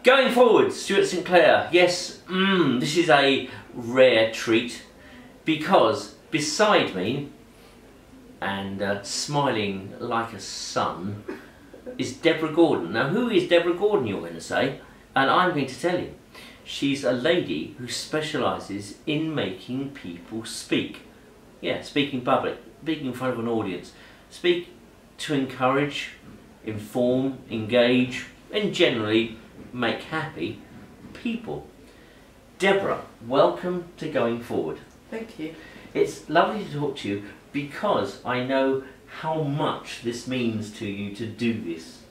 Going forward, Stuart Sinclair. Yes, this is a rare treat because beside me and smiling like a sun is Deborah Gordon. Now, who is Deborah Gordon, you're going to say? And I'm going to tell you. She's a lady who specialises in making people speak. Yeah, speak in public, speaking in front of an audience. Speak to encourage, inform, engage, and generally make happy people. Deborah, welcome to Going Forward. Thank you. It's lovely to talk to you because I know how much this means to you to do this.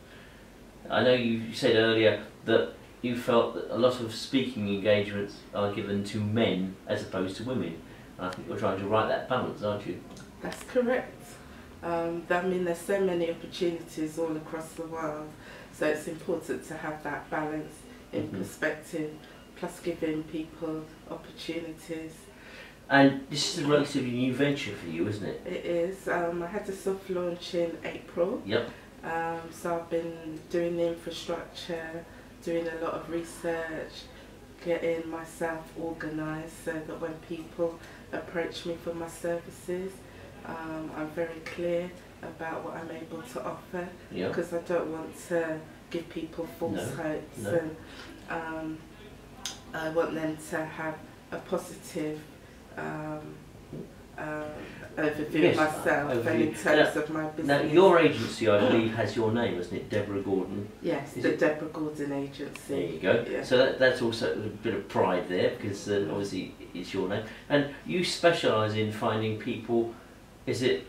I know you said earlier that you felt that a lot of speaking engagements are given to men as opposed to women. And I think you're trying to right that balance, aren't you? That's correct. I mean, there's so many opportunities all across the world, so it's important to have that balance in perspective, plus giving people opportunities. And this is a relatively new venture for you, isn't it? It is. I had a soft launch in April. Yep. So I've been doing the infrastructure, doing a lot of research, getting myself organised so that when people approach me for my services, I'm very clear about what I'm able to offer, because I don't want to give people false hopes, and I want them to have a positive overview of myself and in terms of my business. Now, your agency, I believe, has your name, isn't it? Deborah Gordon. Yes, the Deborah Gordon Agency. There you go. Yeah. So that's also a bit of pride there, because obviously it's your name. And you specialise in finding people, is it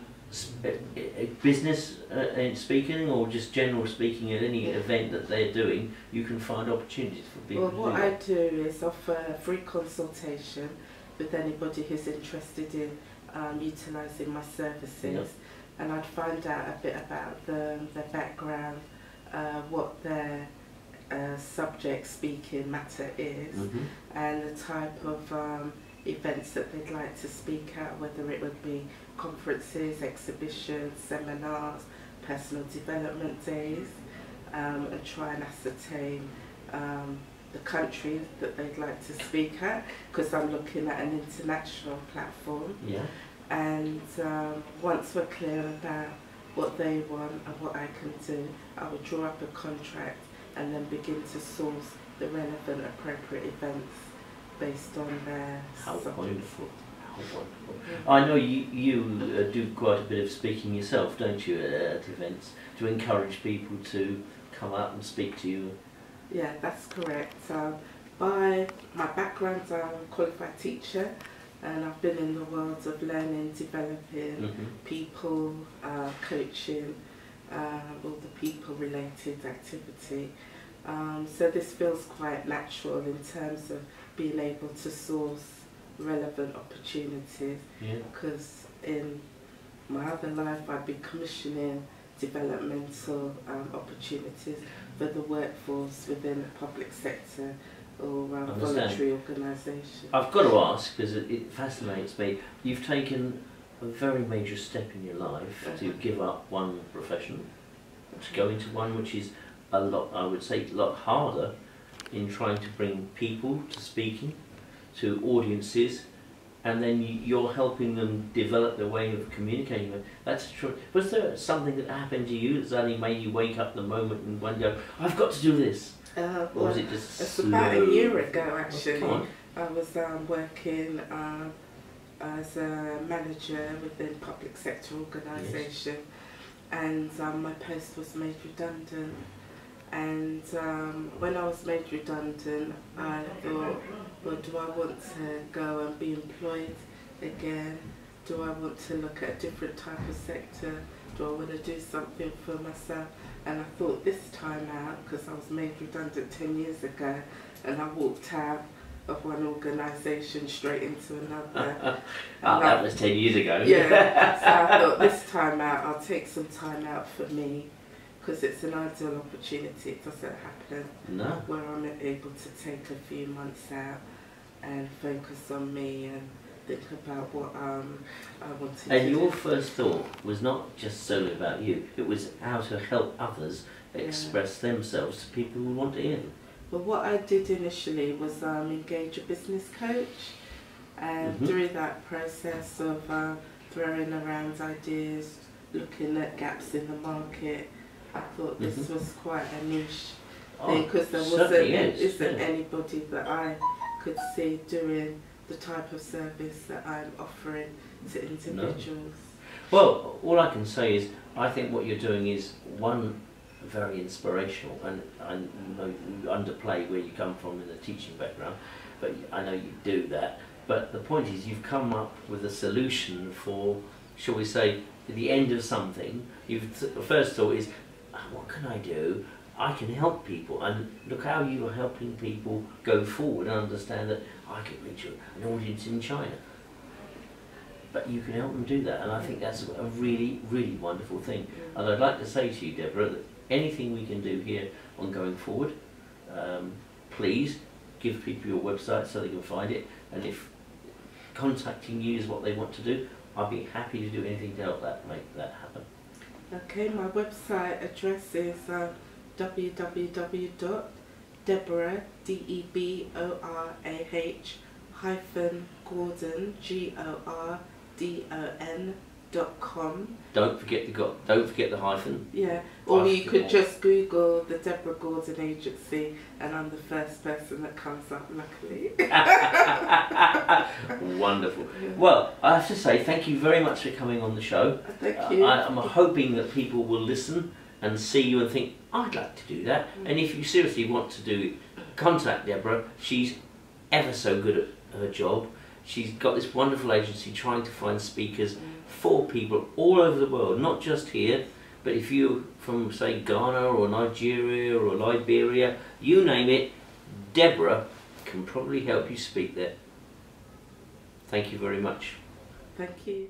business in speaking or just general speaking at any event that they're doing, you can find opportunities for people to do that? What I do is offer a free consultation with anybody who's interested in utilising my services, and I'd find out a bit about them, their background, what their subject speaking matter is, and the type of events that they'd like to speak at, whether it would be conferences, exhibitions, seminars, personal development days, and try and ascertain the country that they'd like to speak at, because I'm looking at an international platform. Yeah. And once we're clear about what they want and what I can do, I will draw up a contract and then begin to source the relevant appropriate events based on their subject. Wonderful. How wonderful. I know you do quite a bit of speaking yourself, don't you, at events, to encourage people to come out and speak to you? Yeah, that's correct. By my background, I'm a qualified teacher, and I've been in the world of learning, developing people, coaching, all the people-related activity. So this feels quite natural in terms of being able to source relevant opportunities, because in my other life I'd be commissioning developmental opportunities for the workforce within the public sector or voluntary organisation. I've got to ask, because it fascinates me, you've taken a very major step in your life to give up one profession, to go into one which is a lot, I would say, a lot harder in trying to bring people to speaking, to audiences, and then you're helping them develop their way of communicating with. That's true. Was there something that happened to you that suddenly made you wake up the moment and one go, I've got to do this? Or was it just it's slow? About a year ago, actually. Oh, I was working as a manager within a public sector organisation, and my post was made redundant. And when I was made redundant, I thought, well, do I want to go and be employed again? Do I want to look at a different type of sector? Do I want to do something for myself? And I thought this time out, because I was made redundant 10 years ago, and I walked out of one organisation straight into another. That was 10 years ago. Yeah, so I thought this time out, I'll take some time out for me, because it's an ideal opportunity. It doesn't happen where I'm able to take a few months out and focus on me and think about what I wanted to do. And your first thought was not just solely about you, it was how to help others express themselves to people who want to hear them. But what I did initially was engage a business coach, and during that process of throwing around ideas, looking at gaps in the market, I thought this was quite a niche thing, because there isn't anybody that I could see doing the type of service that I'm offering to individuals. No. Well, all I can say is I think what you're doing is, one, very inspirational, and I know you underplay where you come from in the teaching background, but I know you do that. But the point is, you've come up with a solution for, shall we say, the end of something. The first thought is, what can I do? I can help people, and look how you are helping people go forward and understand that I can reach an audience in China. But you can help them do that, and I think that's a really, really wonderful thing. And I'd like to say to you, Deborah, that anything we can do here on going forward, please give people your website so they can find it, and if contacting you is what they want to do, I'll be happy to do anything to help make that happen. Okay, my website address is www.Deborah, Deborah-Gordon, GORDON.com. Don't forget the hyphen. Yeah, or you could just Google the Deborah Gordon Agency, and I'm the first person that comes up, luckily. Wonderful. Well, I have to say thank you very much for coming on the show. Thank you. I'm hoping that people will listen and see you and think, I'd like to do that. And if you seriously want to do it, contact Deborah. She's ever so good at her job. She's got this wonderful agency trying to find speakers for people all over the world, not just here, but if you're from, say, Ghana or Nigeria or Liberia, you name it, Deborah can probably help you speak there. Thank you very much. Thank you.